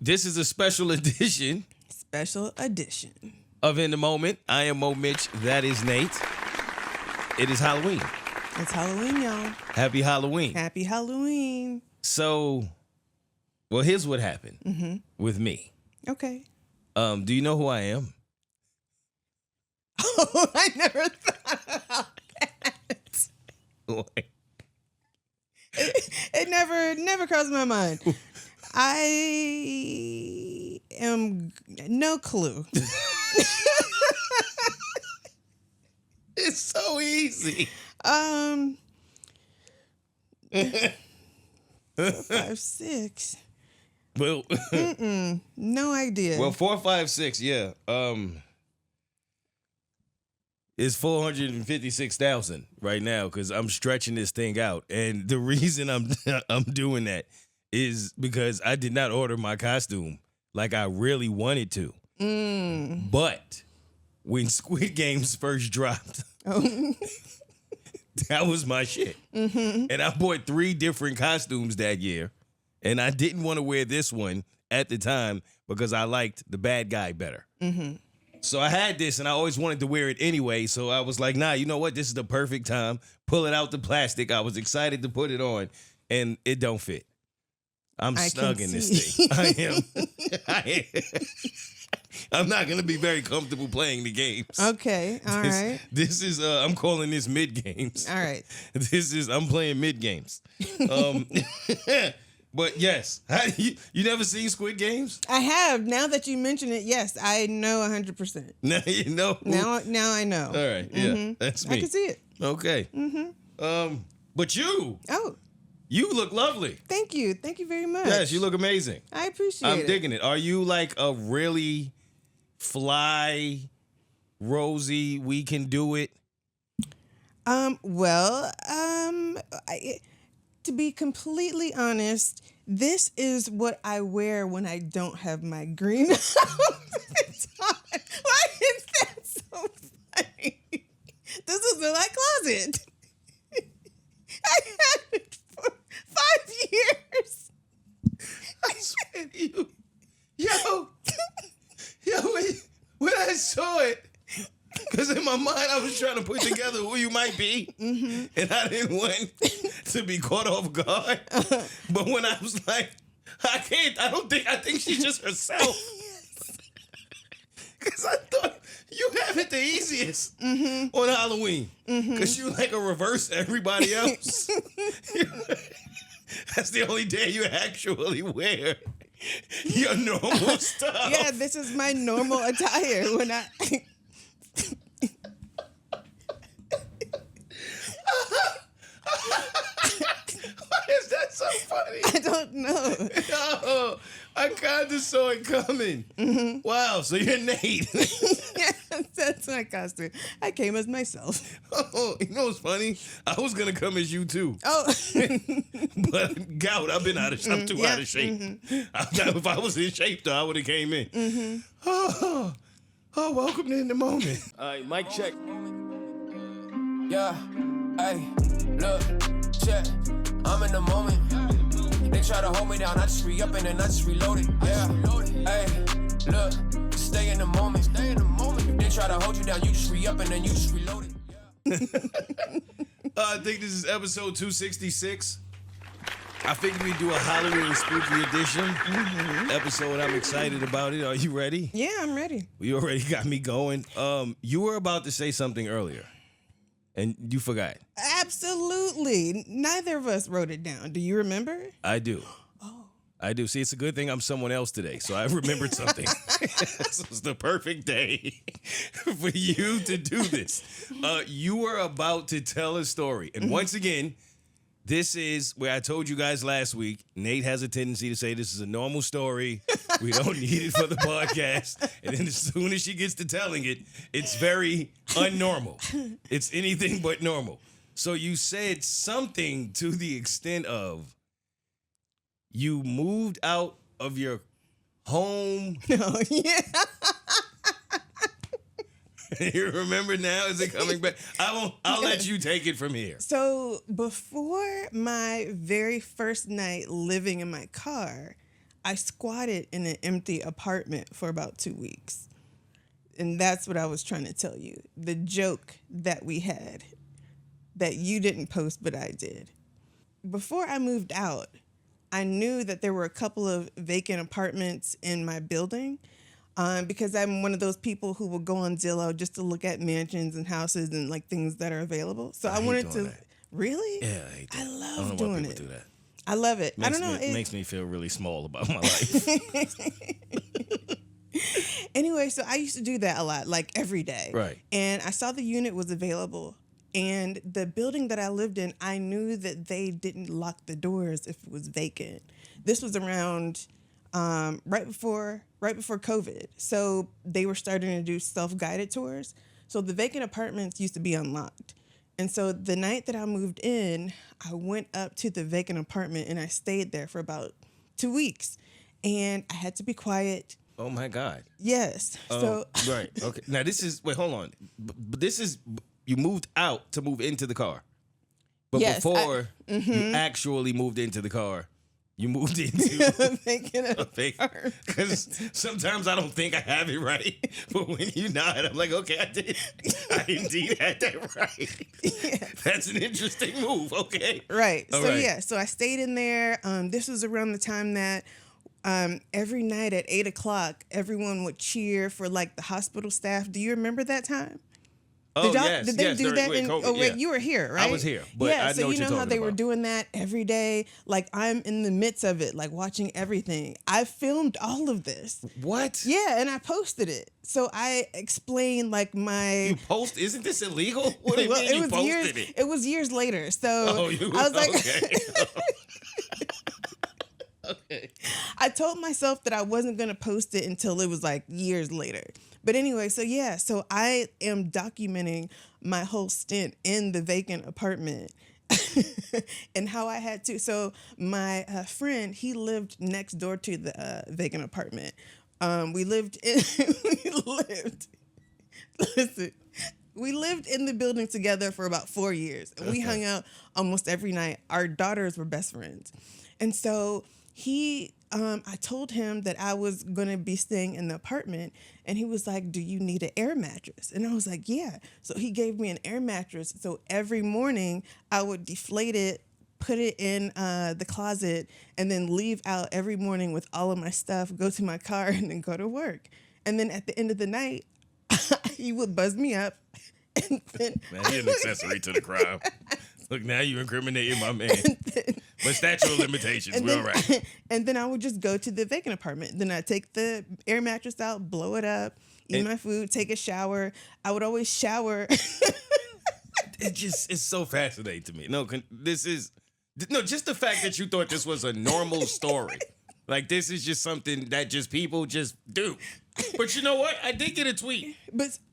This is a special edition. Special edition. Of In the Moment. I am Mo Mitch. That is Nate. It is Halloween. It's Halloween, y'all. Happy Halloween. Happy Halloween. So, well, here's what happened with me. Okay. Do you know who I am? Oh, I never thought about that. It never crossed my mind. I am no clue. It's so easy. 4, 5, 6. Well, no idea. well, 4, 5, 6. Yeah. It's 456,000 right now because I'm stretching this thing out, and the reason I'm doing that is because I did not order my costume like I really wanted to. But when Squid Games first dropped, that was my shit. And I bought 3 different costumes that year, and I didn't want to wear this one at the time because I liked the bad guy better. So I had this, and I always wanted to wear it anyway, so I was like, nah, you know what? This is the perfect time. Pull it out the plastic. I was excited to put it on, and it don't fit. I'm snug in this thing. I am. I'm not going to be very comfortable playing the games. Okay, all right. This is, I'm calling this mid-games. All right. I'm playing mid-games. But yes, you never seen Squid Games? I have. Now that you mention it, yes, I know 100%. Now you know. Now I know. All right, yeah, that's me. I can see it. Okay. But you. Oh. You look lovely. Thank you. Thank you very much. Yes, you look amazing. I appreciate it. I'm digging it. Are you like a really fly, rosy, we can do it? To be completely honest, this is what I wear when I don't have my green outfit on. Why is that so funny? This is in my closet. I had it for 5 years. I swear to you. When I saw it, because in my mind I was trying to put together who you might be, and I didn't want to be caught off guard. But when I was like, I think she's just herself. Because I thought you have it the easiest on Halloween. Because you like a reverse everybody else. That's the only day you actually wear your normal stuff. Yeah, this is my normal attire when I... Why is that so funny? I don't know. Oh, I kind of saw it coming. Wow, so you're Nate. Yeah, that's my costume. I came as myself. Oh, you know what's funny? I was going to come as you too. Oh. But gout, I'm too out of shape. If I was in shape, though, I would have came in. Oh, welcome to In the Moment. All right, mic check. Yeah, hey, look, check. I'm in the moment. They try to hold me down, I just re-up and then I just reload it. Yeah, hey, look, just stay in the moment. If they try to hold you down, you just re-up and then you just reload it. I think this is episode 266. I figured we'd do a Halloween spooky edition episode. I'm excited about it. Are you ready? Yeah, I'm ready. You already got me going. You were about to say something earlier, and you forgot. Absolutely. Neither of us wrote it down. Do you remember? I do. Oh. I do. See, it's a good thing I'm someone else today, so I remembered something. This was the perfect day for you to do this. You were about to tell a story, and once again, this is where I told you guys last week, Nate has a tendency to say this is a normal story. We don't need it for the podcast. And then as soon as she gets to telling it, it's very unnormal. It's anything but normal. So you said something to the extent of you moved out of your home. Oh, yeah. You remember now? Is it coming back? I'll let you take it from here. So before my very first night living in my car, I squatted in an empty apartment for about 2 weeks. And that's what I was trying to tell you. The joke that we had that you didn't post, but I did. Before I moved out, I knew that there were a couple of vacant apartments in my building because I'm one of those people who will go on Zillow just to look at mansions and houses and like things that are available. So I wanted to. That. Really? Yeah, I hate that. I love I don't know doing why people it. do that. I love it. I don't know. It makes me feel really small about my life. Anyway, so I used to do that a lot, like every day. Right. And I saw the unit was available. And the building that I lived in, I knew that they didn't lock the doors if it was vacant. This was around right before COVID. So they were starting to do self-guided tours. So the vacant apartments used to be unlocked. And so the night that I moved in, I went up to the vacant apartment and I stayed there for about 2 weeks. And I had to be quiet. Oh my God. Yes. Right. Okay. Now hold on. But this is, you moved out to move into the car. But yes, before you actually moved into the car, you moved into a vacant because sometimes I don't think I have it right. But when you nod, I'm like, okay, I indeed had that right. Yes. That's an interesting move. Okay. Right. All so right. yeah, so I stayed in there. This was around the time that every night at 8:00, everyone would cheer for like the hospital staff. Do you remember that time? Oh, yes. Did they do that? COVID, You were here, right? I was here, but yeah, I know so what you you're know how talking they were about. doing that every day. Like I'm in the midst of it, like watching everything. I filmed all of this. What? Yeah, and I posted it. So I explained like my. You post? Isn't this illegal? What do you mean you posted it? It was years later. So I was like. Okay. Okay. I told myself that I wasn't going to post it until it was like years later. But anyway, so yeah, so I am documenting my whole stint in the vacant apartment and how I had to. So my friend, he lived next door to the vacant apartment. We lived in the building together for about 4 years. And we hung out almost every night. Our daughters were best friends. And so I told him that I was going to be staying in the apartment and he was like, do you need an air mattress? And I was like, yeah. So he gave me an air mattress. So every morning I would deflate it, put it in the closet and then leave out every morning with all of my stuff, go to my car and then go to work. And then at the end of the night, he would buzz me up. And then man, you're an accessory to the crime. Look, now you're incriminating my man. But statute of limitations, we're all right. And then I would just go to the vacant apartment. Then I'd take the air mattress out, blow it up, eat my food, take a shower. I would always shower. It's so fascinating to me. Just the fact that you thought this was a normal story. Like, this is just something that just people just do. But you know what? I did get a tweet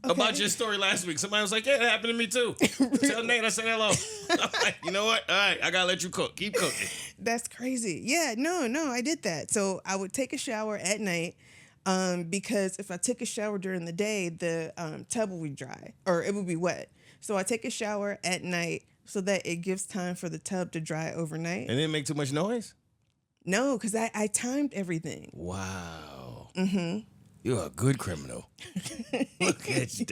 about your story last week. Somebody was like, yeah, it happened to me too. Tell Nate I said hello. I'm like, you know what? All right, I got to let you cook. Keep cooking. That's crazy. Yeah, no, I did that. So I would take a shower at night because if I took a shower during the day, the tub would be dry or it would be wet. So I take a shower at night so that it gives time for the tub to dry overnight. And it didn't make too much noise? No, because I timed everything. Wow. Mm-hmm. You're a good criminal. Look at you.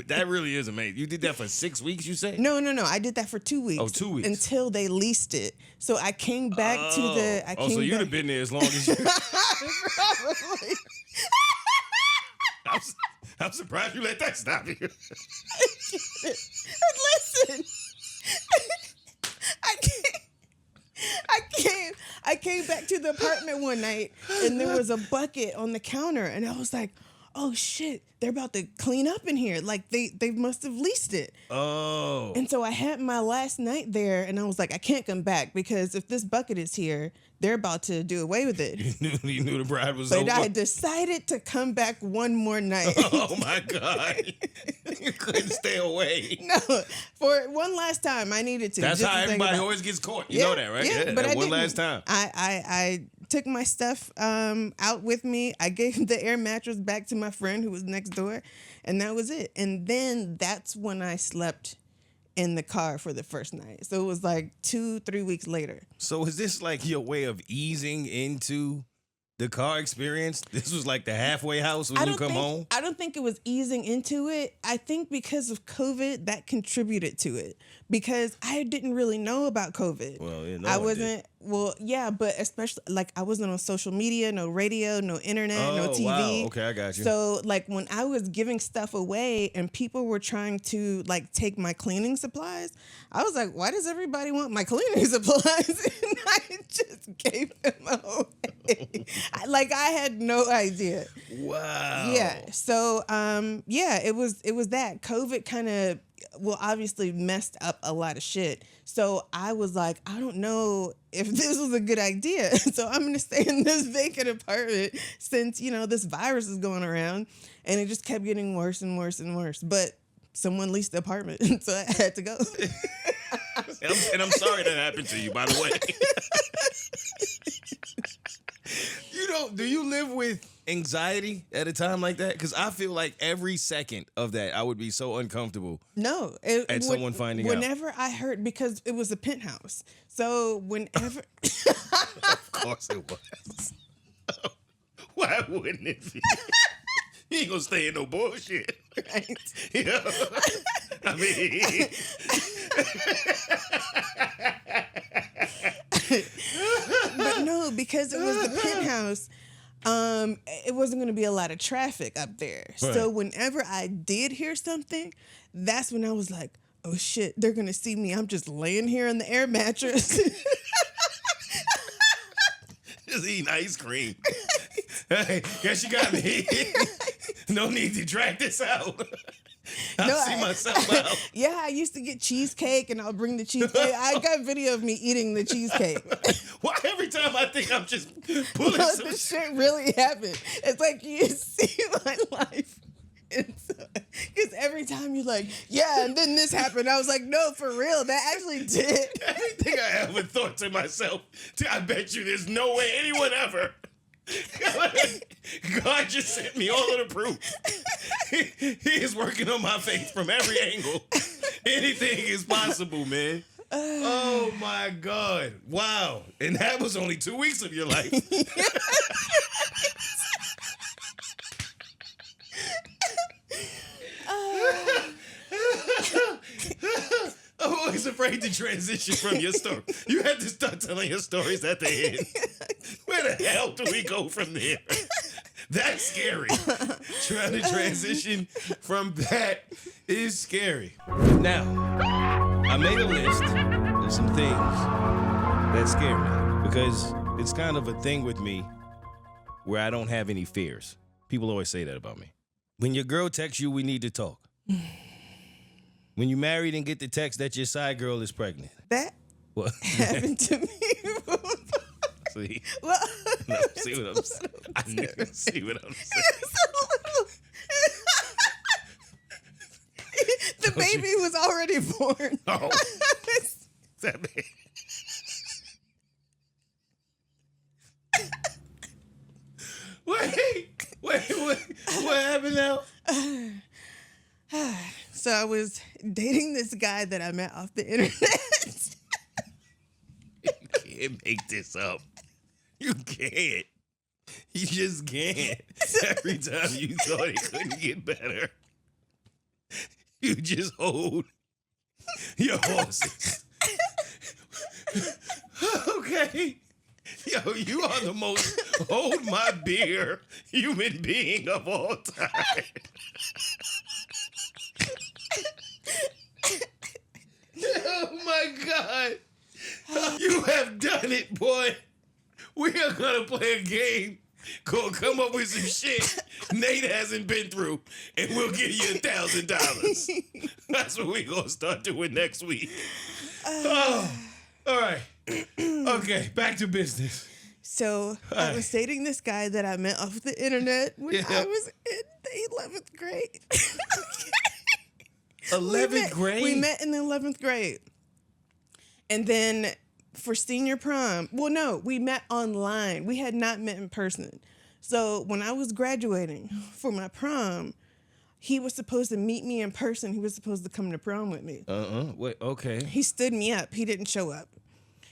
That really is amazing. You did that for 6 weeks, you say? No. I did that for 2 weeks. Oh, 2 weeks. Until they leased it. So I came back to the... so you'd have been there as long as you... Probably. I'm surprised you let that stop you. Listen. I came back to the apartment one night and there was a bucket on the counter and I was like, oh shit, they're about to clean up in here. Like they must have leased it. Oh. And so I had my last night there and I was like, I can't come back because if this bucket is here, they're about to do away with it. You knew the bride was but over. I decided to come back one more night. Oh my God. You couldn't stay away. No, for one last time I needed to. That's how everybody always gets caught. You know that, right? Yeah, but one last time. I took my stuff out with me. I gave the air mattress back to my friend who was next door, and that was it. And then that's when I slept in the car for the first night. So it was like 2-3 weeks later. So is this like your way of easing into the car experience? This was like the halfway house when you come home? I don't think it was easing into it. I think because of COVID, that contributed to it. Because I didn't really know about COVID. Well, yeah, I wasn't. Well, yeah, but especially like I wasn't on social media, no radio, no internet, no TV. Wow. Okay, I got you. So like when I was giving stuff away and people were trying to like take my cleaning supplies, I was like, why does everybody want my cleaning supplies? And I just gave them away. I had no idea. Wow. Yeah. So it was that COVID kind of obviously messed up a lot of shit. So I was like, I don't know if this was a good idea. So I'm going to stay in this vacant apartment since, this virus is going around. And it just kept getting worse and worse and worse. But someone leased the apartment, so I had to go. And I'm sorry that happened to you, by the way. Do you live with anxiety at a time like that? Because I feel like every second of that, I would be so uncomfortable. No. Someone finding out. Whenever I heard, because it was a penthouse. So whenever... Of course it was. Why wouldn't it be? You ain't gonna stay in no bullshit. Right. I mean... But no, because it was the penthouse, it wasn't going to be a lot of traffic up there. Right. So whenever I did hear something, that's when I was like, oh shit, they're going to see me. I'm just laying here in the air mattress. Just eating ice cream. Hey, guess you got me. No need to drag this out. I see myself out. Yeah, I used to get cheesecake and I'll bring the cheesecake. I got video of me eating the cheesecake. Why every time I think I'm just pulling some this shit really happened. It's like you see my life. Because every time you're like, yeah, and then this happened. I was like, no, for real, that actually did. Everything I ever thought to myself, I bet you there's no way anyone ever. God just sent me all of the proof. He is working on my faith from every angle. Anything is possible, man. Oh my God. Wow. And that was only 2 weeks of your life. I'm always afraid to transition from your story. You had to start telling your stories at the end. Where the hell do we go from there? That's scary. Trying to transition from that is scary. Now, I made a list of some things that scare me because it's kind of a thing with me where I don't have any fears. People always say that about me. When your girl texts you, we need to talk. When you married and get the text that your side girl is pregnant. That what happened to me. See? Well, no, see what I'm saying? I knew. See what I'm saying? The baby was already born. Oh. That man. Wait. What happened now? So I was dating this guy that I met off the internet. You can't make this up. You can't. You just can't. Every time you thought it couldn't get better, you just hold your horses. Okay. Yo, you are the most hold my beer human being of all time. Oh my God. You have done it, boy. We are going to play a game called Come Up With Some Shit Nate hasn't been through, and we'll give you $1,000. That's what we're going to start doing next week. Oh, all right. Okay, back to business. So I was dating this guy that I met off the internet when I was in the 11th grade. 11th grade? We met in the 11th grade. And then for senior prom, well, no, we met online. We had not met in person. So when I was graduating for my prom, he was supposed to meet me in person. He was supposed to come to prom with me. Wait, okay. He stood me up. He didn't show up.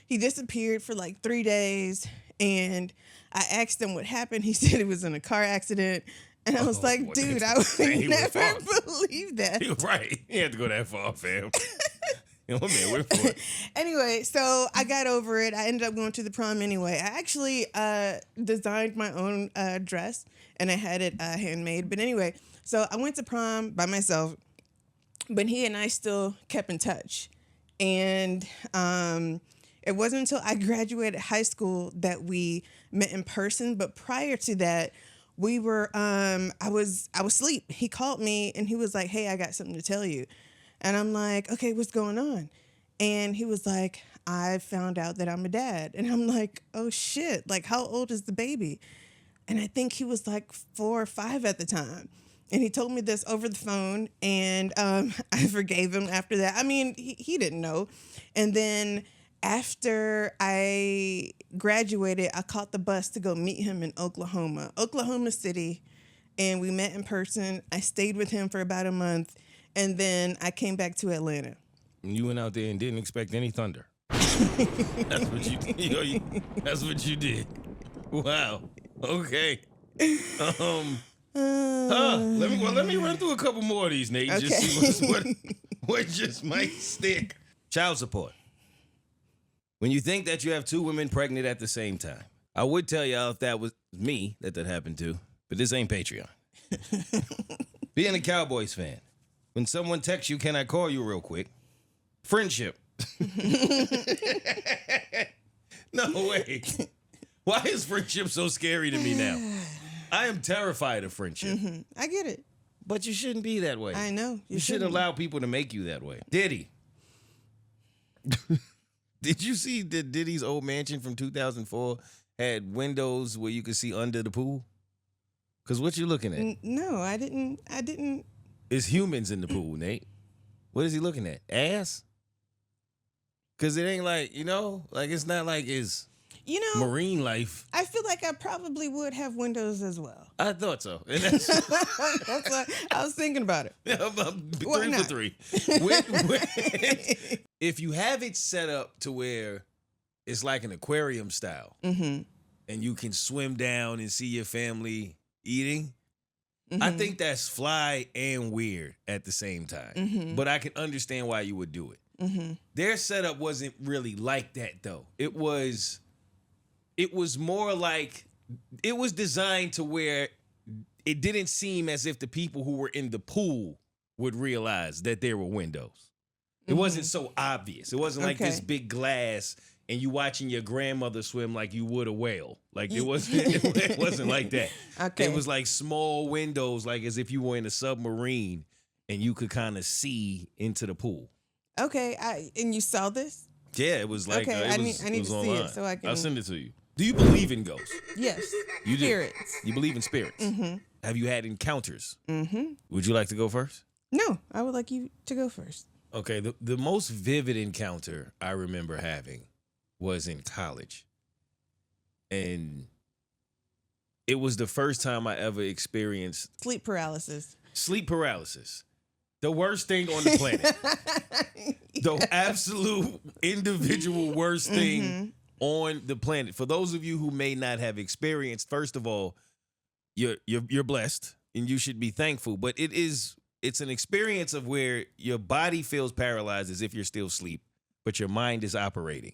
He disappeared for like 3 days. And I asked him what happened. He said he was in a car accident. And I was like, boy, dude, I would he was never far. believe that. You're right. You had to go that far, fam. Oh, man, we're for it. Anyway, so I got over it. I ended up going to the prom anyway. I actually designed my own dress, and I had it handmade. But anyway, so I went to prom by myself, but he and I still kept in touch. And it wasn't until I graduated high school that we met in person. But prior to that, we were I was asleep. He called me and he was like, "Hey, I got something to tell you." And I'm like, "Okay, what's going on?" And he was like, "I found out that I'm a dad." And I'm like, "Oh shit, like how old is the baby?" And I think he was like 4 or 5 at the time. And he told me this over the phone, and I forgave him after that. I mean, he didn't know. And then after I graduated, I caught the bus to go meet him in Oklahoma City. And we met in person. I stayed with him for about a month. And then I came back to Atlanta. You went out there and didn't expect any thunder. That's what that's what you did. Wow. Okay. Let me run through a couple more of these, Nate. Okay. Just see what just might stick. Child support. When you think that you have 2 women pregnant at the same time, I would tell y'all if that was me that happened to, but this ain't Patreon. Being a Cowboys fan, when someone texts you, "Can I call you real quick?" Friendship. No way. Why is friendship so scary to me now? I am terrified of friendship. Mm-hmm. I get it. But you shouldn't be that way. I know. You shouldn't allow people to make you that way. Diddy. Did you see that Diddy's old mansion from 2004 had windows where you could see under the pool? Because what you looking at? No, I didn't. It's humans in the pool, Nate. What is he looking at? Ass? Because it ain't like, like it's not like it's marine life. I feel like I probably would have windows as well. I thought so. And that's That's what I was thinking about it. 3 for 3. If you have it set up to where it's like an aquarium style, Mm-hmm. and you can swim down and see your family eating, Mm-hmm. I think that's fly and weird at the same time. Mm-hmm. But I can understand why you would do it. Mm-hmm. Their setup wasn't really like that, though. It was more like, it was designed to where it didn't seem as if the people who were in the pool would realize that there were windows. It wasn't so obvious. It wasn't like this big glass and you watching your grandmother swim like you would a whale. Like it wasn't like that. Okay. It was like small windows, like as if you were in a submarine and you could kind of see into the pool. Okay, and you saw this? Yeah, it was like Okay, I need to see online. it so I can. I'll send it to you. Do you believe in ghosts? Yes. You do. Spirits. You believe in spirits? Mm-hmm. Have you had encounters? Mm-hmm. Would you like to go first? No, I would like you to go first. Okay, the most vivid encounter I remember having was in college. And it was the first time I ever experienced Sleep paralysis. sleep paralysis. The worst thing on the planet. The absolute individual worst thing on the planet. For those of you who may not have experienced, first of all, you're blessed and you should be thankful. But it's an experience of where your body feels paralyzed as if you're still asleep, but your mind is operating.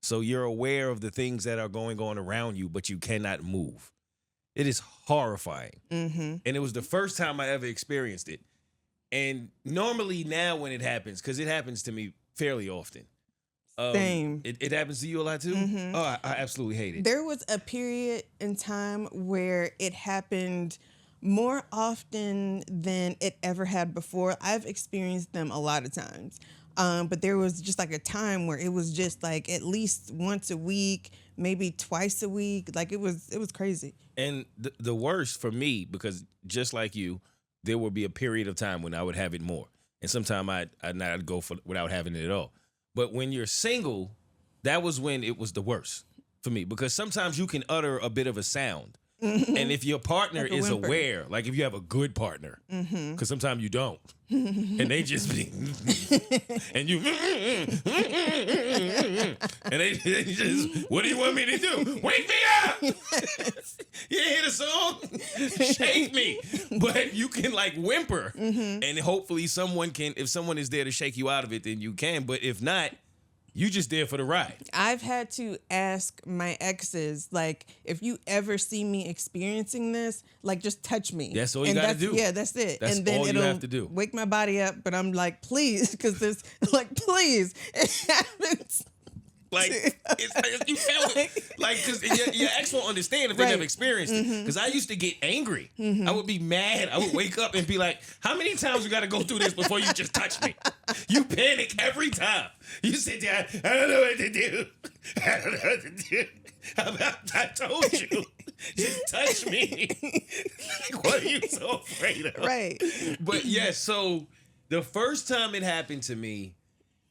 So you're aware of the things that are going on around you, but you cannot move. It is horrifying. Mm-hmm. And it was the first time I ever experienced it. And normally now when it happens, because it happens to me fairly often. Same. It happens to you a lot too? Mm-hmm. Oh, I absolutely hate it. There was a period in time where it happened more often than it ever had before. I've experienced them a lot of times. But there was just like a time where it was just like at least once a week, maybe twice a week. Like it was crazy. And the worst for me, because just like you, there would be a period of time when I would have it more. And sometimes I'd not go without having it at all. But when you're single, that was when it was the worst for me. Because sometimes you can utter a bit of a sound And if your partner Like a is whimper. aware, like if you have a good partner, because sometimes you don't, and they just be, and you, and they just, what do you want me to do? Wake me up! You hear the song? Shake me. But you can like whimper, and hopefully someone can, if someone is there to shake you out of it, then you can. But if not, you just there for the ride. I've had to ask my exes, like, if you ever see me experiencing this, like, just touch me. That's all you gotta do. Yeah, that's it. That's and then all you it'll have to do. wake my body up, but I'm like, please, because this, like, please, it happens. Like, you felt it. Like, because your ex won't understand if they Right. never experienced it. Because I used to get angry. I would be mad. I would wake up and be like, how many times you got to go through this before you just touch me? You panic every time. You sit down, I don't know what to do. I don't know what to do. I told you. Just touch me. Like, what are you so afraid of? Right. But yeah, so the first time it happened to me,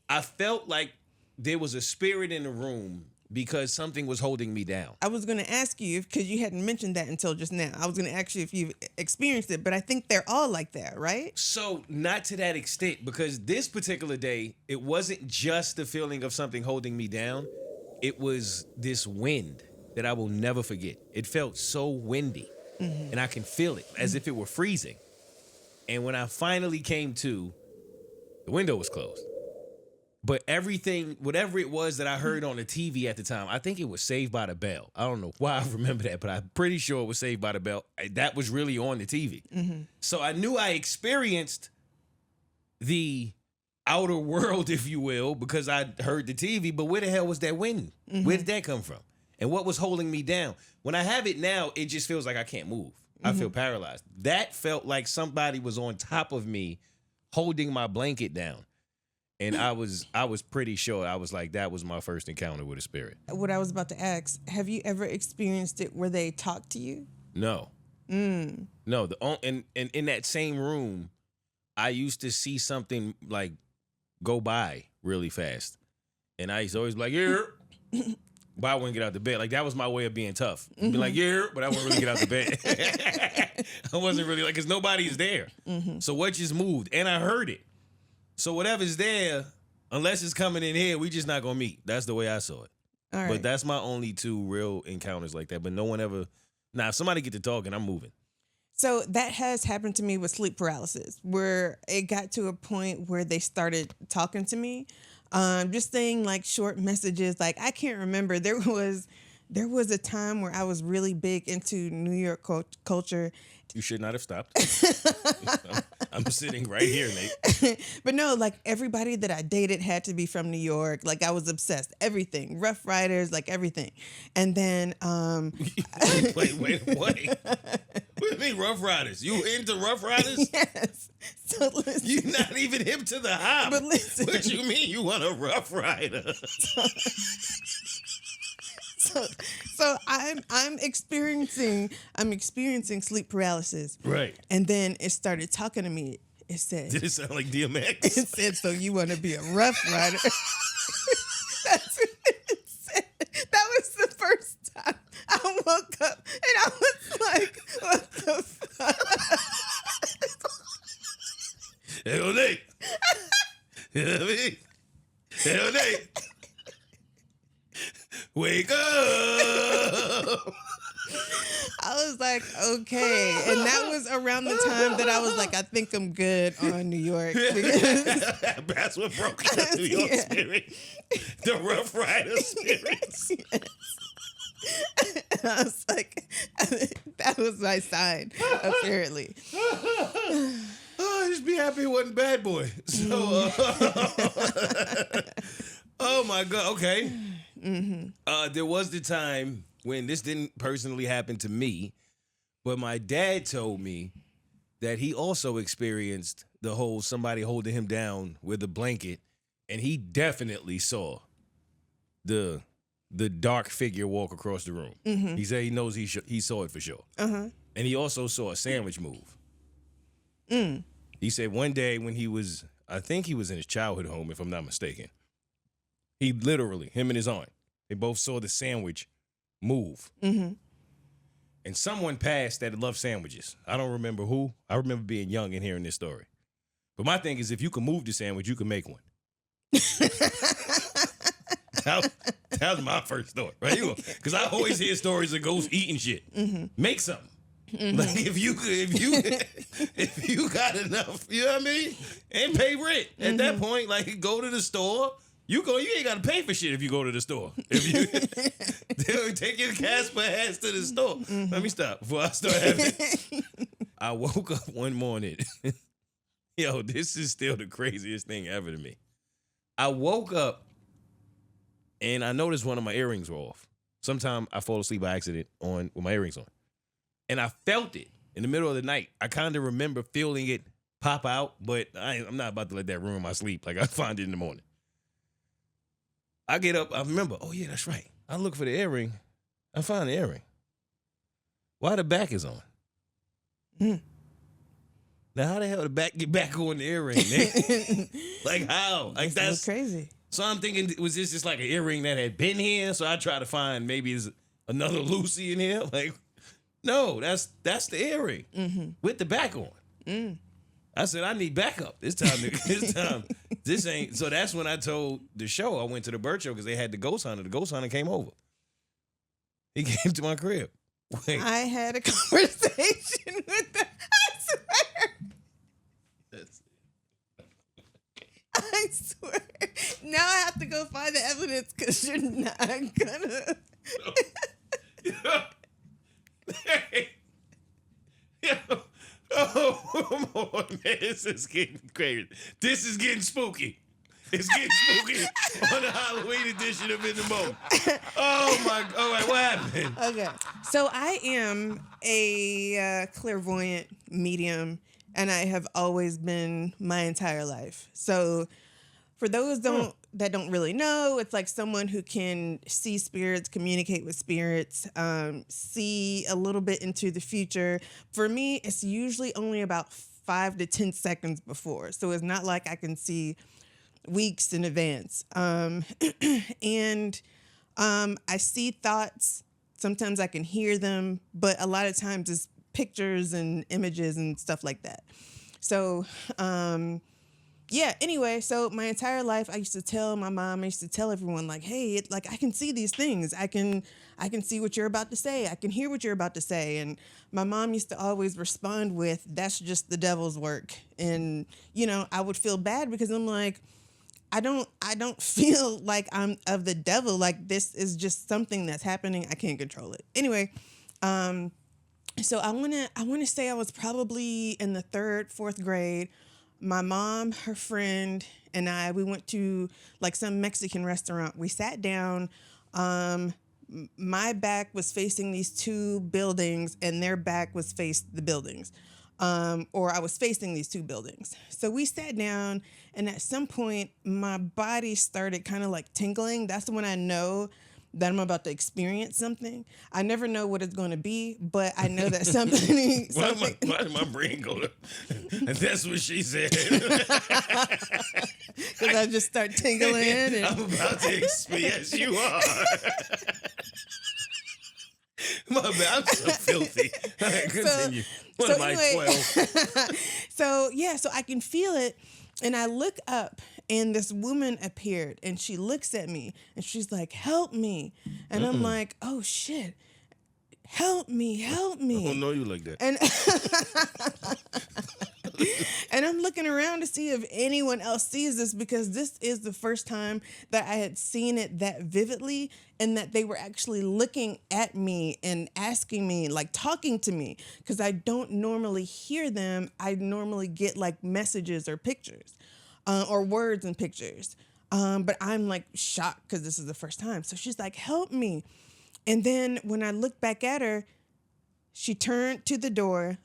I felt like there was a spirit in the room because something was holding me down. I was going to ask you, because you hadn't mentioned that until just now. I was going to ask you if you've experienced it, but I think they're all like that, right? So not to that extent, because this particular day, it wasn't just the feeling of something holding me down. It was this wind that I will never forget. It felt so windy, and I can feel it as if it were freezing. And when I finally came to, the window was closed. But everything, whatever it was that I heard on the TV at the time, I think it was Saved by the Bell. I don't know why I remember that, but I'm pretty sure it was Saved by the Bell. That was really on the TV. So I knew I experienced the outer world, if you will, because I heard the TV, but where the hell was that wind? Where did that come from? And what was holding me down? When I have it now, it just feels like I can't move. I feel paralyzed. That felt like somebody was on top of me holding my blanket down. And I was pretty sure, I was like, that was my first encounter with a spirit. What I was about to ask, have you ever experienced it where they talk to you? No. No, and in that same room, I used to see something like go by really fast. And I used to always be like, yeah. But I wouldn't get out the bed. Like, that was my way of being tough. Be like, yeah, but I wouldn't really get out the bed. I wasn't really like, because nobody's there. So what just moved? And I heard it. So whatever's there, unless it's coming in here, we just not going to meet. That's the way I saw it. All right. But that's my only two real encounters like that. But no one ever, if somebody get to talking, I'm moving. So that has happened to me with sleep paralysis, where it got to a point where they started talking to me, just saying like short messages. Like, I can't remember. There was a time where I was really big into New York culture. You should not have stopped. I'm sitting right here, Nate. But no, like, everybody that I dated had to be from New York. Like, I was obsessed. Everything. Rough Riders, like everything. And then Wait. What do you mean Rough Riders? You into Rough Riders? yes. So listen. You're not even hip to the hop. But listen. What you mean you want a Rough Rider? So I'm experiencing sleep paralysis. Right. And then it started talking to me. It said, Did it sound like DMX? it said, so you want to be a rough rider? That's what it said. That was the first time I woke up and I was like, what the fuck? Hell, Nate. You know what I mean? Hell, Nate. Wake up. I was like, okay. And that was around the time that I was like, I think I'm good on New York. Because That's what broke the New York Yeah. spirit. The Rough Rider spirits. And I was like, that was my sign, apparently. Oh, just be happy it wasn't Bad Boy. So, oh my God. Okay. There was the time when this didn't personally happen to me, but my dad told me that he also experienced the whole somebody holding him down with a blanket, and he definitely saw the dark figure walk across the room. He said he knows he saw it for sure. And he also saw a sandwich move. He said one day when I think he was in his childhood home, if I'm not mistaken, he literally, him and his aunt, they both saw the sandwich move. and someone passed that loved sandwiches. I don't remember who. I remember being young and hearing this story. But my thing is, if you can move the sandwich, you can make one. that was my first thought, right? Because I always hear stories of ghosts eating shit. Mm-hmm. Make something. Mm-hmm. Like if you got enough, you know what I mean, and pay rent at that point. Like go to the store. You ain't got to pay for shit if you go to the store. If you they'll take your Casper ass to the store. Mm-hmm. Let me stop before I start having. I woke up one morning. Yo, this is still the craziest thing ever to me. I woke up and I noticed one of my earrings were off. Sometimes I fall asleep by accident with my earrings on. And I felt it in the middle of the night. I kind of remember feeling it pop out, but I'm not about to let that ruin my sleep. Like I find it in the morning. I get up, I remember, oh yeah, that's right. I look for the earring. I find the earring. Why the back is on? Now how the hell the back get back on the earring? Like how? Like that's crazy. So I'm thinking, was this just like an earring that had been here? So I try to find maybe there's another Lucy in here. Like, no, that's the earring with the back on. I said, I need backup. This time, this ain't. So that's when I told the show, I went to the Bird Show because they had the ghost hunter. The ghost hunter came over. He came to my crib. Wait. I had a conversation with them. I swear. I swear. Now I have to go find the evidence because you're not gonna. Oh, come on, man. This is getting crazy. This is getting spooky. It's getting spooky on the Halloween edition of In the Moment. Oh, my. All right, what happened? Okay. So I am a clairvoyant medium, and I have always been my entire life. So for those that don't really know, it's like someone who can see spirits, communicate with spirits, see a little bit into the future. For me, it's usually only about 5 to 10 seconds before. So it's not like I can see weeks in advance. And I see thoughts. Sometimes I can hear them, but a lot of times it's pictures and images and stuff like that. So, yeah, anyway, so my entire life, I used to tell my mom, I used to tell everyone, like, hey, I can see these things. I can see what you're about to say. I can hear what you're about to say. And my mom used to always respond with, that's just the devil's work. And, I would feel bad because I'm like, I don't feel like I'm of the devil. Like, this is just something that's happening. I can't control it. Anyway, so I want to say I was probably in the 3rd, 4th grade. My mom, her friend, and I, we went to like some Mexican restaurant. We sat down. My back was facing these 2 buildings and their back was faced the buildings. Or I was facing these 2 buildings. So we sat down, and at some point my body started kind of like tingling. That's when I know that I'm about to experience something. I never know what it's going to be, but I know that something. Why did my brain go to? And that's what she said. Because I just start tingling. And I'm about to experience. Yes, you are. My bad. I'm so filthy. All right, continue. What am I, 12? So I can feel it. And I look up, and this woman appeared, and she looks at me, and she's like, help me. And I'm like, oh, shit. Help me. I don't know you like that. And I'm looking around to see if anyone else sees this, because this is the first time that I had seen it that vividly, and that they were actually looking at me and asking me, like talking to me, because I don't normally hear them. I normally get like messages or pictures or words and pictures. But I'm like shocked because this is the first time. So she's like, help me. And then when I looked back at her, she turned to the door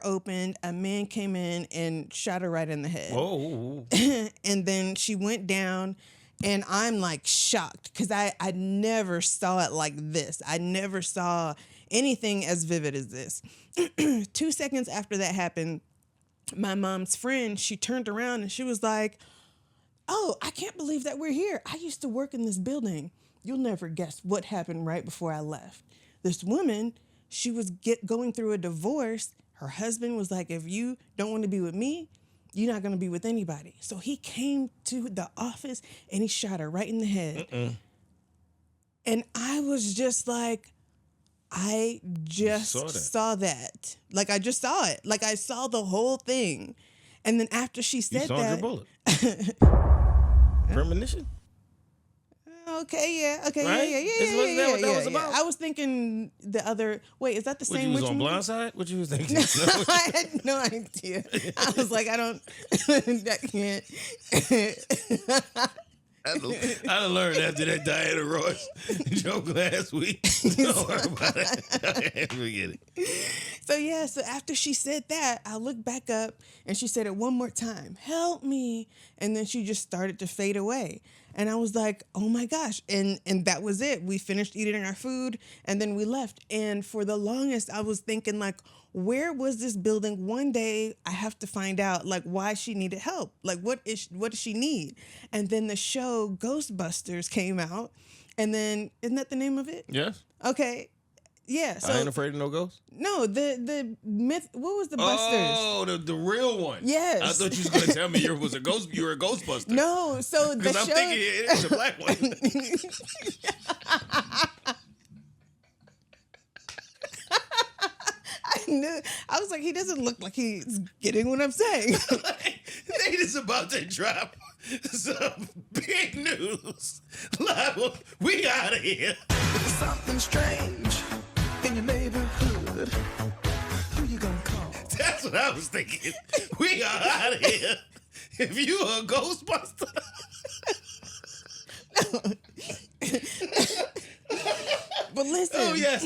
opened, a man came in and shot her right in the head. Whoa. And then she went down, and I'm like shocked because I never saw it like this. I never saw anything as vivid as this. 2 seconds after that happened, my mom's friend, she turned around and she was like, oh, I can't believe that we're here. I used to work in this building. You'll never guess what happened right before I left. This woman she was going through a divorce. Her husband was like, if you don't want to be with me, you're not going to be with anybody. So he came to the office and he shot her right in the head. And I was just like, I just saw that. Like, I just saw it. Like, I saw the whole thing. And then after she said you saw that. your bullet. Premonition? Okay, yeah. Okay, right? yeah. What that was about? I was thinking the other. Wait, is that the same? What, you was on movie? Blindside? What you was thinking? No, I had no idea. I was like, I don't. That can't. I learned after that Diana Ross joke last week. Don't worry about it. Forget it. So after she said that, I looked back up and she said it one more time, help me. And then she just started to fade away. And I was like, oh my gosh. And that was it. We finished eating our food and then we left. And for the longest, I was thinking like, where was this building? One day I have to find out like why she needed help. Like what does she need? And then the show Ghostbusters came out. And then, isn't that the name of it? Yes. Okay. Yeah. So, I Ain't Afraid of No Ghosts? No, the myth. What was the Busters? Oh, the real one. Yes. I thought you was gonna tell me you were a Ghostbuster. No, so the show. Because I'm thinking it's a black one. I was like, he doesn't look like he's getting what I'm saying. They just about to drop some big news. Live, we out of here. There's something strange in your neighborhood. Who you gonna call? That's what I was thinking. We are out of here. If you a Ghostbuster. But listen. Oh, yes.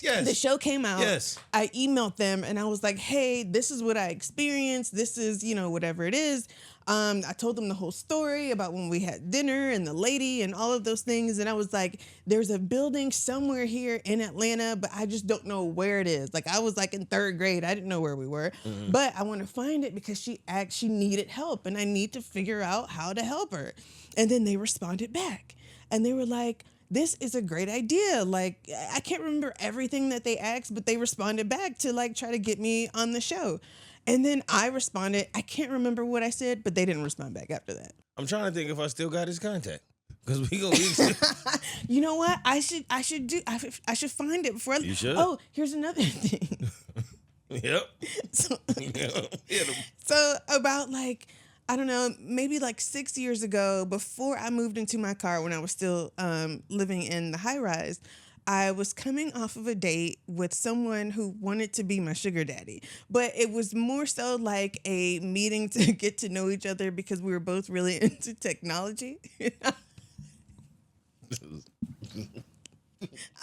Yes. The show came out. Yes. I emailed them and I was like, hey, this is what I experienced. This is, whatever it is. I told them the whole story about when we had dinner and the lady and all of those things. And I was like, there's a building somewhere here in Atlanta, but I just don't know where it is. Like I was like in 3rd grade. I didn't know where we were, but I want to find it because she needed help and I need to figure out how to help her. And then they responded back and they were like, this is a great idea. Like, I can't remember everything that they asked, but they responded back to like try to get me on the show. And then I responded. I can't remember what I said, but they didn't respond back after that. I'm trying to think if I still got his contact. Because we gonna You know what? I should find it before. You should. Oh, here's another thing. Yep. So about like, I don't know, maybe like 6 years ago, before I moved into my car when I was still living in the high rise, I was coming off of a date with someone who wanted to be my sugar daddy. But it was more so like a meeting to get to know each other because we were both really into technology.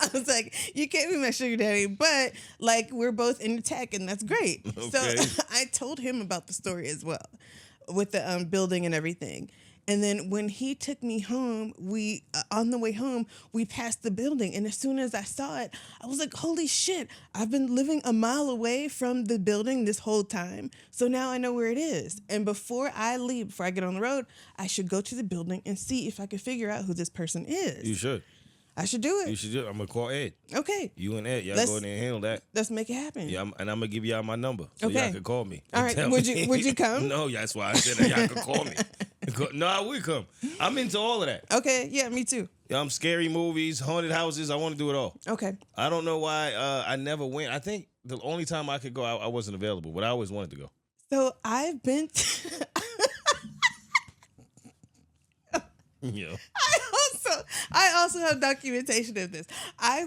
I was like, you can't be my sugar daddy, but like we're both into tech and that's great. Okay. So I told him about the story as well with the building and everything. And then when he took me home, on the way home, we passed the building. And as soon as I saw it, I was like, holy shit, I've been living a mile away from the building this whole time. So now I know where it is. And before I leave, before I get on the road, I should go to the building and see if I can figure out who this person is. You should. I should do it. You should do it. I'm going to call Ed. Okay. You and Ed, y'all go in there and handle that. Let's make it happen. Yeah, and I'm going to give y'all my number so okay. y'all can call me. All right. Would you come? No, that's why I said that y'all can call me. No, I will come. I'm into all of that. Okay. Yeah, me too. Yeah, I'm scary movies, haunted houses. I want to do it all. Okay. I don't know why I never went. I think the only time I could go, I wasn't available, but I always wanted to go. So I've been... Yeah. I also have documentation of this. I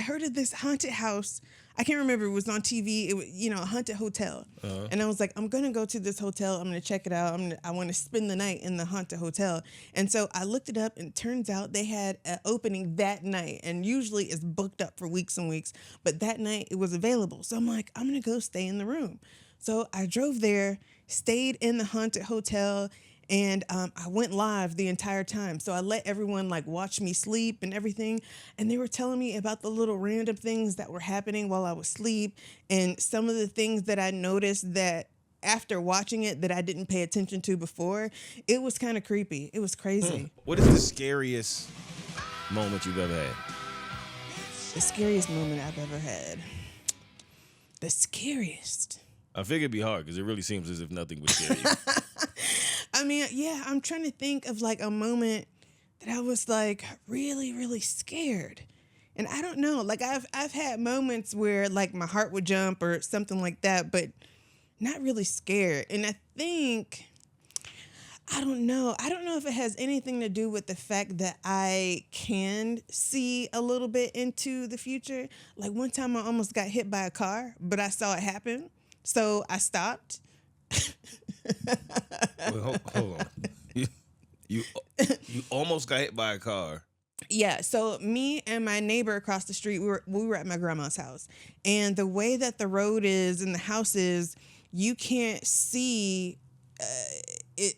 heard of this haunted house. I can't remember. It was on TV. It was, a haunted hotel. Uh-huh. And I was like, I'm going to go to this hotel. I'm going to check it out. I want to spend the night in the haunted hotel. And so I looked it up and it turns out they had an opening that night. And usually it's booked up for weeks and weeks. But that night it was available. So I'm like, I'm going to go stay in the room. So I drove there, stayed in the haunted hotel, and I went live the entire time. So I let everyone watch me sleep and everything. And they were telling me about the little random things that were happening while I was asleep. And some of the things that I noticed that after watching it that I didn't pay attention to before. It was kind of creepy. It was crazy. What is the scariest moment you've ever had? The scariest moment I've ever had. The scariest. I figured it'd be hard because it really seems as if nothing would scare you. I mean, yeah, I'm trying to think of like a moment that I was like really, really scared. And I don't know, like I've had moments where like my heart would jump or something like that, but not really scared. And I think, I don't know if it has anything to do with the fact that I can see a little bit into the future. Like one time I almost got hit by a car, but I saw it happen. So I stopped. Well, hold on. You almost got hit by a car. Yeah, so me and my neighbor across the street, we were at my grandma's house. And the way that the road is and the house is, you can't see it.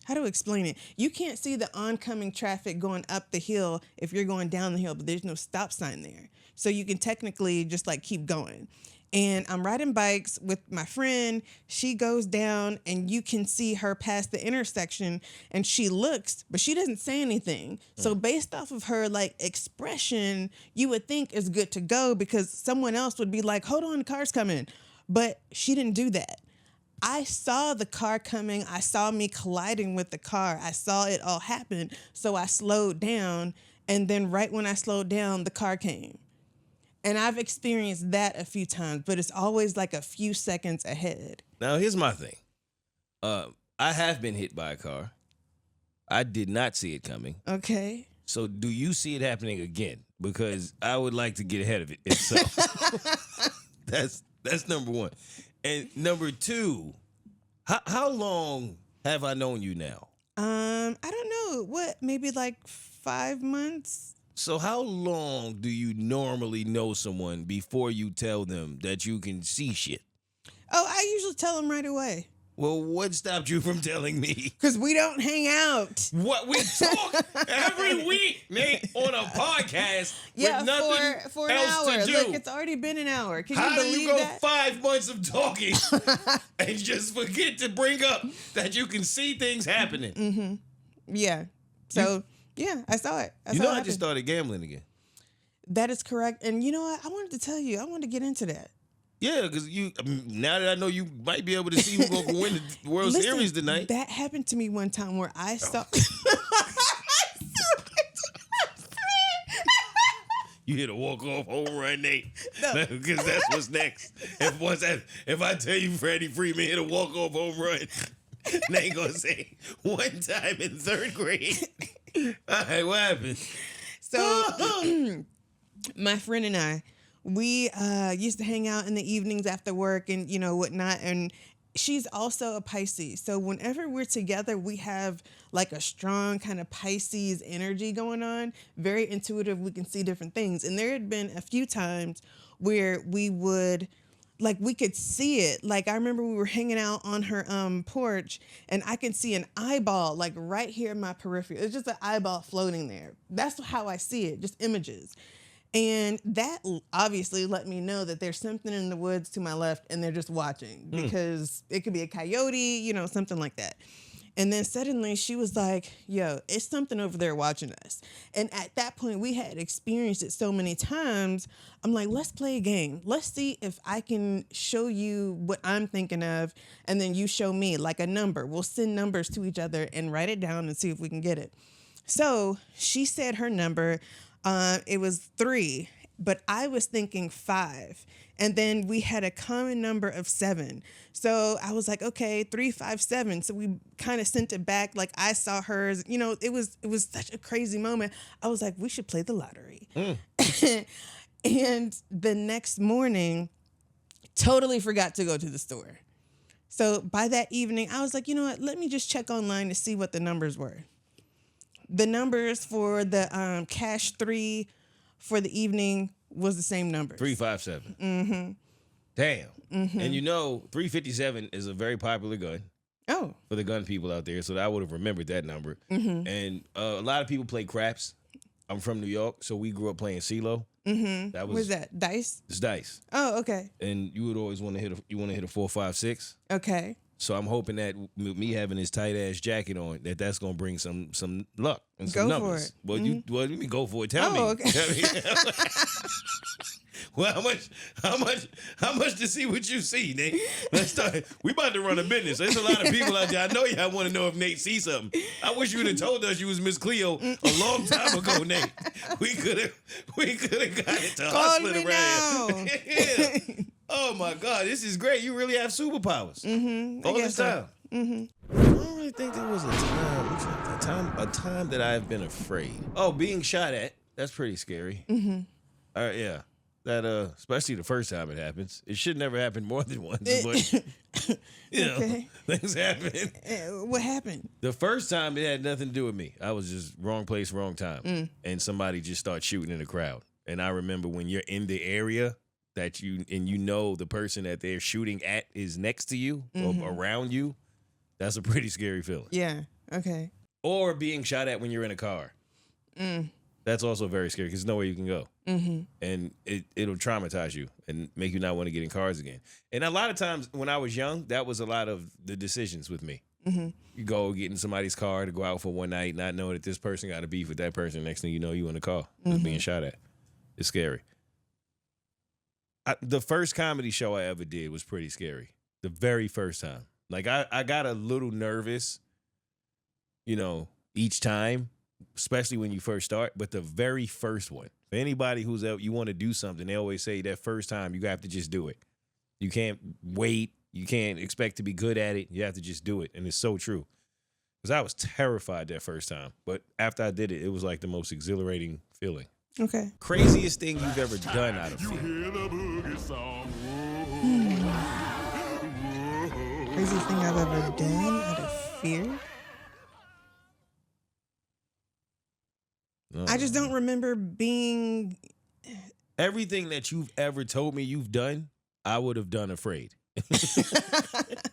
How do I explain it? You can't see the oncoming traffic going up the hill if you're going down the hill, but there's no stop sign there. So you can technically just like keep going. And I'm riding bikes with my friend. She goes down and you can see her past the intersection and she looks, but she doesn't say anything. So based off of her like expression, you would think it's good to go because someone else would be like, hold on, the car's coming. But she didn't do that. I saw the car coming. I saw me colliding with the car. I saw it all happen. So I slowed down. And then right when I slowed down, the car came. And I've experienced that a few times, but it's always like a few seconds ahead. Now, here's my thing. I have been hit by a car. I did not see it coming. Okay. So do you see it happening again? Because I would like to get ahead of it. If so, that's number one. And number two, how long have I known you now? I don't know. What, maybe like 5 months? So how long do you normally know someone before you tell them that you can see shit? Oh, I usually tell them right away. Well, what stopped you from telling me? Because we don't hang out. What we talk every week, Nate, on a podcast Yeah, with nothing for an else hour. to do. Look, it's already been an hour. Can How you do believe you go that? 5 months of talking and just forget to bring up that you can see things happening? Mm-hmm. Yeah. So, yeah, I saw it. You know, I just started gambling again. That is correct. And you know what? I wanted to tell you, I wanted to get into that. Yeah, because now that I know you might be able to see who's going to win the World Series tonight. That happened to me one time where I saw... You hit a walk-off home run, Nate. Because that's what's next. If I tell you Freddie Freeman hit a walk-off home run, Nate going to say, one time in 3rd grade. All right, what happened? So, my friend and I, we used to hang out in the evenings after work and, you know, whatnot. And she's also a Pisces. So whenever we're together, we have like a strong kind of Pisces energy going on. Very intuitive. We can see different things. And there had been a few times where we would... like we could see it. Like I remember we were hanging out on her porch and I could see an eyeball like right here in my periphery. It's just an eyeball floating there. That's how I see it, just images. And that obviously let me know that there's something in the woods to my left and they're just watching because it could be a coyote, you know, something like that. And then suddenly she was like, yo, it's something over there watching us. And at that point, we had experienced it so many times. I'm like, let's play a game. Let's see if I can show you what I'm thinking of. And then you show me like a number. We'll send numbers to each other and write it down and see if we can get it. So she said her number. It was 3, but I was thinking 5. And then we had a common number of 7. So I was like, okay, 3, 5, 7. So we kind of sent it back. Like I saw hers, you know, it was such a crazy moment. I was like, we should play the lottery. And the next morning, totally forgot to go to the store. So by that evening, I was like, you know what? Let me just check online to see what the numbers were. The numbers for the cash 3 for the evening was the same number. 357. Mm-hmm. Damn. Mm-hmm. And you know, 357 is a very popular gun. Oh. For the gun people out there. So I would have remembered that number. Mm-hmm. And a lot of people play craps. I'm from New York, so we grew up playing CeeLo. Mm-hmm. What's that? Dice? It's dice. Oh, okay. And you would always want to hit a 4, 5, 6. Okay. So I'm hoping that me having this tight ass jacket on, that's gonna bring some luck and some Go for numbers. it. Well, you let me go for it. Tell me. Okay. Tell me. Well, how much to see what you see, Nate? Let's start. We about to run a business. There's a lot of people out there. I know y'all want to know if Nate sees something. I wish you'd have told us you was Miss Cleo a long time ago, Nate. We could have got it to hustling around here. Yeah. Oh my God, this is great. You really have superpowers. All the time. I don't really think there was a time that I've been afraid. Oh, being shot at. That's pretty scary. Yeah. That especially the first time it happens. It should never happen more than once, but you know, things happen. What happened? The first time it had nothing to do with me. I was just wrong place, wrong time. And somebody just started shooting in the crowd. And I remember when you're in the area that you know the person that they're shooting at is next to you or around you, that's a pretty scary feeling. Yeah. Okay. Or being shot at when you're in a car. That's also very scary because there's nowhere you can go. And it'll traumatize you and make you not want to get in cars again. And a lot of times when I was young, that was a lot of the decisions with me. You go get in somebody's car to go out for one night, not knowing that this person got a beef with that person. Next thing you know, you in the car just being shot at. It's scary. The first comedy show I ever did was pretty scary. The very first time. Like I got a little nervous, each time. Especially when you first start, but the very first one. For anybody who's out, you want to do something, they always say that first time you have to just do it. You can't wait. You can't expect to be good at it. You have to just do it, and it's so true. Because I was terrified that first time, but after I did it, it was like the most exhilarating feeling. Okay. Craziest thing you've ever done out of fear. Craziest thing I've ever done out of fear? No. I just don't remember being... Everything that you've ever told me you've done, I would have done afraid.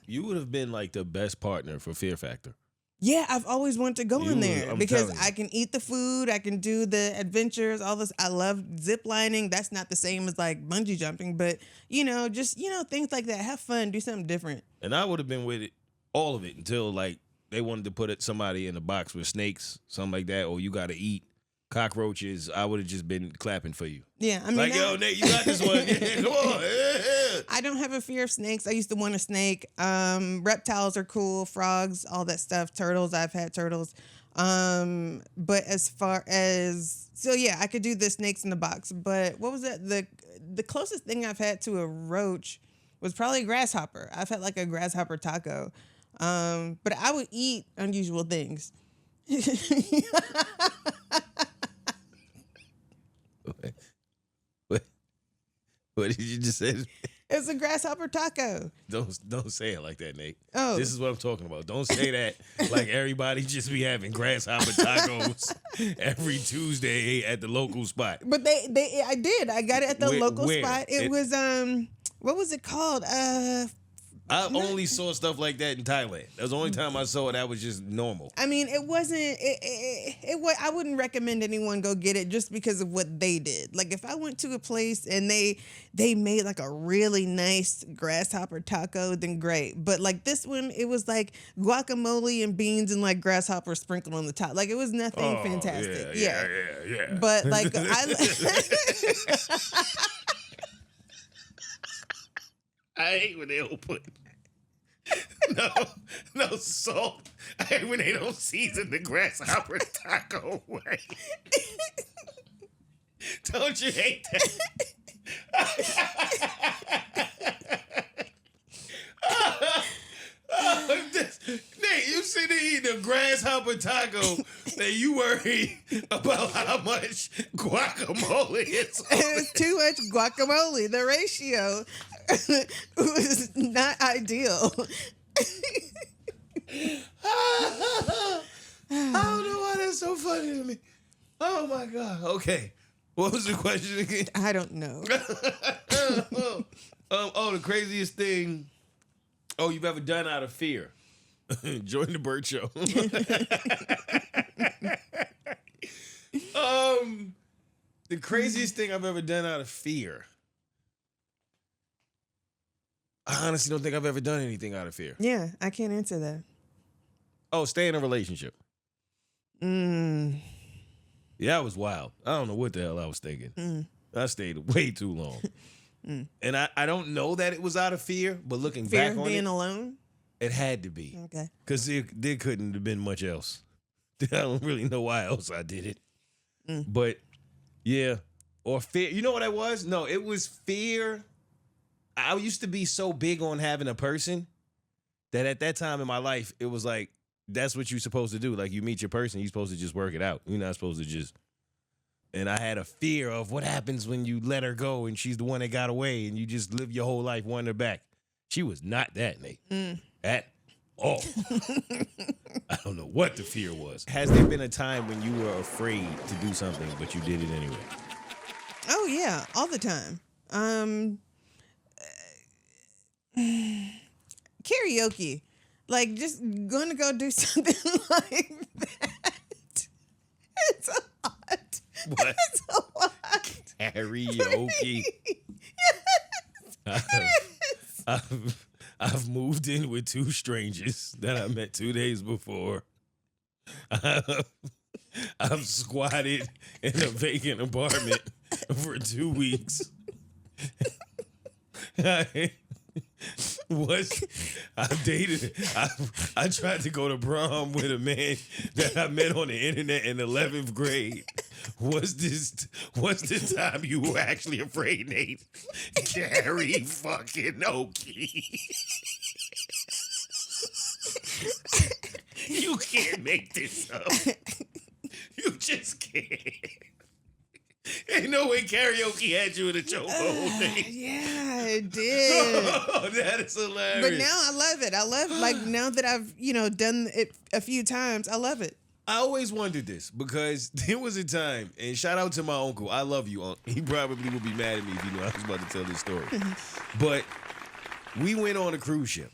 You would have been like the best partner for Fear Factor. Yeah, I've always wanted to go in there because telling you. I can eat the food, I can do the adventures, all this. I love zip lining. That's not the same as like bungee jumping, but just things like that. Have fun, do something different. And I would have been with it, all of it, until like they wanted to put somebody in a box with snakes, something like that, or you got to eat cockroaches. I would have just been clapping for you. Yeah, I mean, like, yo, Nate, you got this one. Yeah, come on. Yeah. I don't have a fear of snakes. I used to want a snake. Reptiles are cool. Frogs, all that stuff. Turtles, I've had turtles. But as far as I could do the snakes in the box. But what was it? The closest thing I've had to a roach was probably a grasshopper. I've had like a grasshopper taco. But I would eat unusual things. What did you just say? It's a grasshopper taco. Don't say it like that, Nate. Oh. This is what I'm talking about. Don't say that like everybody just be having grasshopper tacos every Tuesday at the local spot. But I did. I got it at the local where? spot. It was what was it called? I only saw stuff like that in Thailand. That was the only time I saw it. That was just normal. I mean, it wasn't. I wouldn't recommend anyone go get it just because of what they did. Like if I went to a place and they made like a really nice grasshopper taco, then great. But like this one, it was like guacamole and beans and like grasshopper sprinkled on the top. Like it was nothing fantastic. Yeah. But like I hate when they don't put no salt. I hate when they don't season the grasshopper taco way. Don't you hate that? Nate, you sit there eating a grasshopper taco and you worry about how much guacamole is. It's too much guacamole. The ratio was not ideal. I don't know why that's so funny to me. Oh my God. Okay. What was the question again? I don't know. The craziest thing you've ever done out of fear. Join the Bird Show. The craziest thing I've ever done out of fear. I honestly don't think I've ever done anything out of fear. Yeah, I can't answer that. Oh, stay in a relationship. Yeah, that was wild. I don't know what the hell I was thinking. I stayed way too long. And I don't know that it was out of fear, but looking Fear back of on being it, alone? it had to be. Okay. Because there couldn't have been much else. I don't really know why else I did it. But, yeah. Or fear. You know what I was? No, it was fear. I used to be so big on having a person that at that time in my life, it was like, that's what you're supposed to do. Like, you meet your person, you're supposed to just work it out. You're not supposed to just... And I had a fear of what happens when you let her go and she's the one that got away and you just live your whole life wanting her back. She was not that, Nate. At all. I don't know what the fear was. Has there been a time when you were afraid to do something, but you did it anyway? Oh, yeah, all the time. Karaoke. Like, just going to go do something like that. It's a lot. What? It's a lot. Karaoke. Yes. I've moved in with two strangers that I met 2 days before. I've squatted in a vacant apartment for 2 weeks. I dated. I tried to go to prom with a man that I met on the internet in 11th grade. What's the time you were actually afraid, Nate? Karaoke. You can't make this up. You just can't. Ain't no way karaoke had you in a chokehold, Nate. Yeah, it did. Oh, that is hilarious. But now I love it. I love, like, now that I've, done it a few times, I love it. I always wondered this because there was a time, and shout out to my uncle. I love you, Uncle. He probably would be mad at me if he knew I was about to tell this story. But we went on a cruise ship,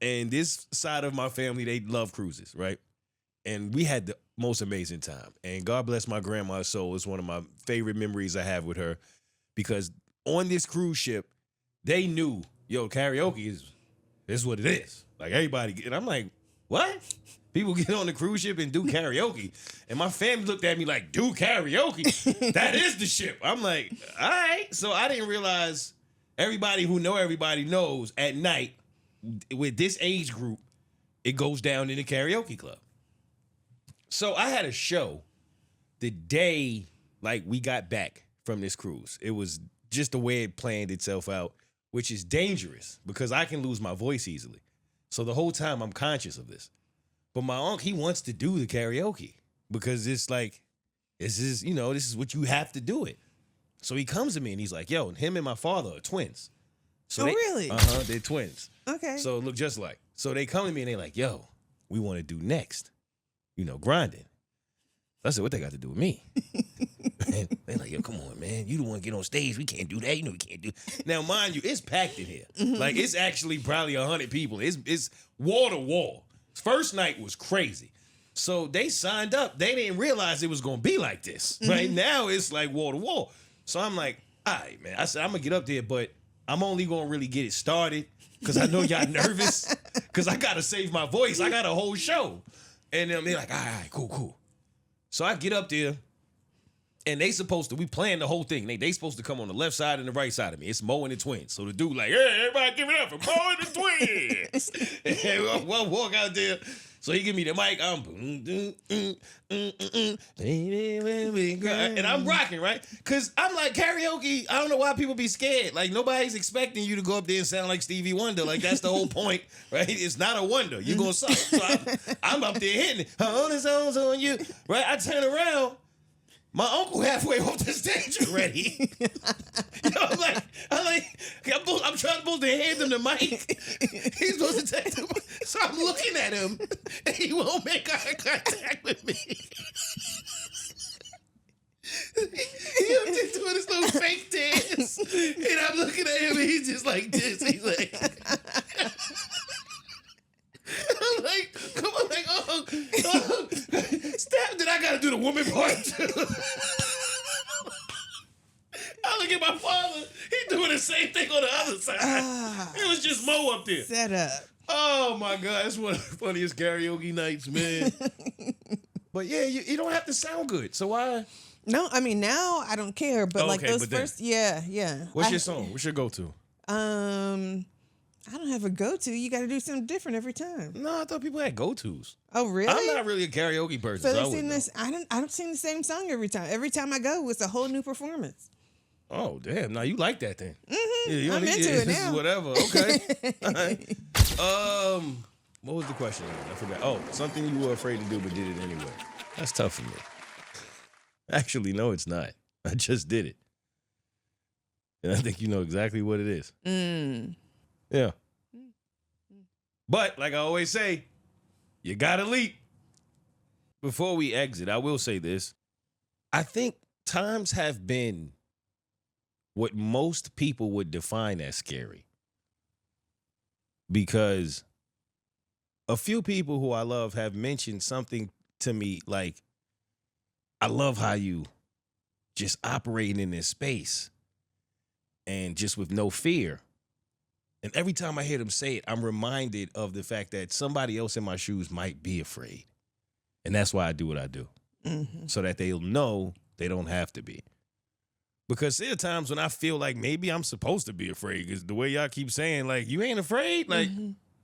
and this side of my family, they love cruises, right? And we had the most amazing time. And God bless my grandma's soul. It's one of my favorite memories I have with her because on this cruise ship, they knew, karaoke is what it is. Like everybody, and I'm like, what? People get on the cruise ship and do karaoke. And my family looked at me like, do karaoke? That is the ship. I'm like, all right. So I didn't realize everybody who know everybody knows at night with this age group, it goes down in the karaoke club. So I had a show the day we got back from this cruise. It was just the way it planned itself out, which is dangerous because I can lose my voice easily. So the whole time I'm conscious of this. But my uncle, he wants to do the karaoke because it's like, this is what you have to do it. So he comes to me and he's like, yo, him and my father are twins. So really? They're twins. Okay. So it look just like. So they come to me and they're like, yo, we want to do next. Grinding. I said, what they got to do with me? And they're like, yo, come on, man. You the one get on stage. We can't do that. We can't do. Now, mind you, it's packed in here. Like, it's actually probably 100 people. It's wall to wall. First night was crazy. So they signed up. They didn't realize it was going to be like this. Right now, it's like wall to wall. So I'm like, all right, man. I said, I'm going to get up there, but I'm only going to really get it started because I know y'all nervous because I got to save my voice. I got a whole show. And they're like, all right, cool. So I get up there, and we playing the whole thing. They supposed to come on the left side and the right side of me. It's Moe and the twins. So the dude like, hey, everybody give it up for Moe and the twins. And we'll walk out there. So he give me the mic. And I'm rocking, right? Because I'm like, karaoke, I don't know why people be scared. Like, nobody's expecting you to go up there and sound like Stevie Wonder. Like, that's the whole point, right? It's not a wonder. You're going to suck. So I'm up there hitting it. All the songs on you, right? I turn around. My uncle halfway off the stage already. I'm supposed to hand him the mic. He's supposed to take the mic. So I'm looking at him, and he won't make eye contact with me. He's just doing this little fake dance, and I'm looking at him, and he's just like this. He's like, I'm like, come on, like, oh, stop. Then I gotta do the woman part too. I look at my father, he doing the same thing on the other side. It was just just Moe up there. Set up. Oh my God, that's one of the funniest karaoke nights, man. But yeah, you don't have to sound good. So why? No, I mean now I don't care, but like Okay, those but then- first, yeah. What's your song? What's your go-to? I don't have a go-to. You got to do something different every time. No, I thought people had go-tos. Oh, really? I'm not really a karaoke person. So So they I sing wouldn't this. I don't sing the same song every time. Every time I go, it's a whole new performance. know. Oh, damn. Now you like that then. Mm-hmm. Yeah, you I'm into it this now. is whatever. Okay. All right. What was the question again? I forgot. Oh, something you were afraid to do but did it anyway. That's tough for me. Actually, no, it's not. I just did it. And I think you know exactly what it is. Yeah. But like I always say, you gotta leap. Before we exit, I will say this. I think times have been what most people would define as scary. Because a few people who I love have mentioned something to me like, I love how you just operating in this space and just with no fear. And every time I hear them say it, I'm reminded of the fact that somebody else in my shoes might be afraid. And that's why I do what I do. Mm-hmm. So that they'll know they don't have to be. Because there are times when I feel like maybe I'm supposed to be afraid. Because the way y'all keep saying, like, you ain't afraid? Like,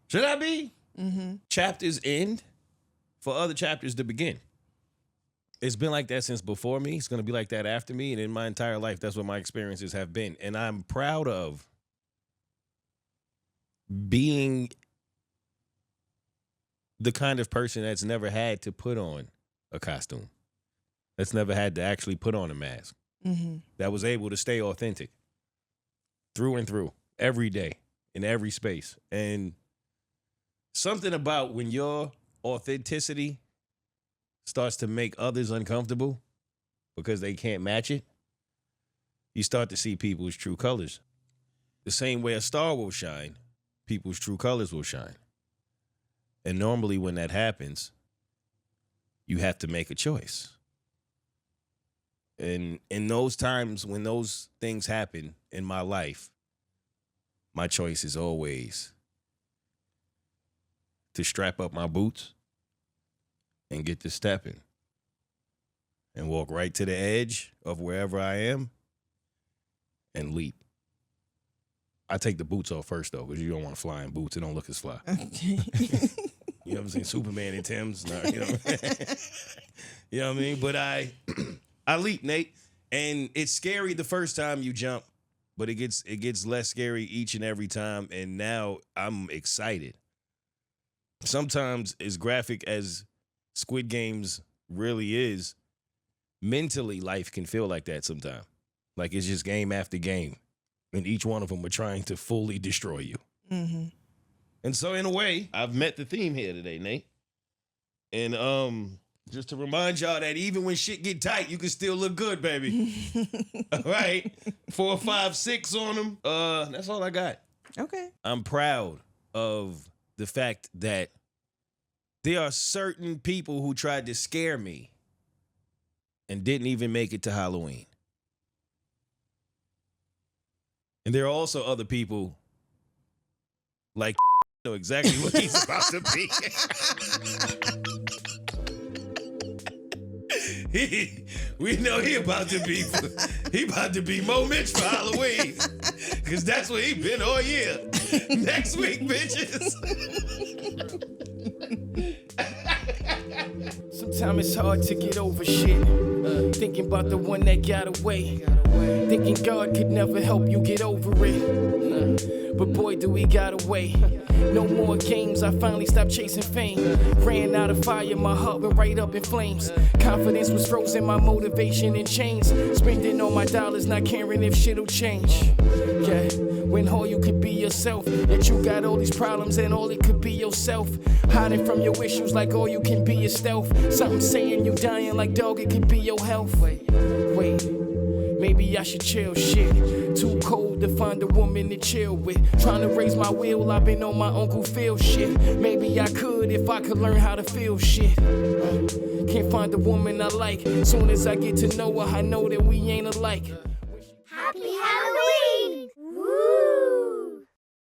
should I be? Chapters end for other chapters to begin. It's been like that since before me. It's going to be like that after me. And in my entire life, that's what my experiences have been. And I'm proud of being the kind of person that's never had to put on a costume, that's never had to actually put on a mask, that was able to stay authentic through and through every day in every space. And something about when your authenticity starts to make others uncomfortable because they can't match it, you start to see people's true colors. The same way a star will shine, people's true colors will shine. And normally when that happens, you have to make a choice. And in those times when those things happen in my life, my choice is always to strap up my boots and get to stepping and walk right to the edge of wherever I am and leap. I take the boots off first, though, because you don't want to fly in boots. They don't look as fly. Okay. You ever seen Superman in Tim's? No, you know. You know what I mean? But I leap, Nate, and it's scary the first time you jump, but it gets less scary each and every time, and now I'm excited. Sometimes, as graphic as Squid Games really is, mentally life can feel like that sometimes. Like it's just game after game. And each one of them are trying to fully destroy you. Mm-hmm. And so in a way, I've met the theme here today, Nate. And just to remind y'all that even when shit get tight, you can still look good, baby. All right? 4, 5, 6 on them. That's all I got. Okay. I'm proud of the fact that there are certain people who tried to scare me and didn't even make it to Halloween. And there are also other people like know exactly what he's about to be. We know he about to be Moe Mitch for Halloween. Cause that's what he been all year. Next week, bitches. Sometimes it's hard to get over shit. Thinking about the one that got away. Thinking God could never help you get over it. But boy, do we got away. No more games, I finally stopped chasing fame. Ran out of fire, my heart went right up in flames. Confidence was frozen, my motivation in chains. Spending all my dollars, not caring if shit'll change. Yeah, when all you could be yourself. Yet you got all these problems and all it could be yourself. Hiding from your issues like all you can be is stealth. Something saying you dying like dog, it could be your health. Wait, maybe I should chill shit. Too cold to find a woman to chill with. Trying to raise my will, I've been on my Uncle Phil shit. Maybe I could if I could learn how to feel shit. Can't find a woman I like. Soon as I get to know her, I know that we ain't alike. Happy Halloween!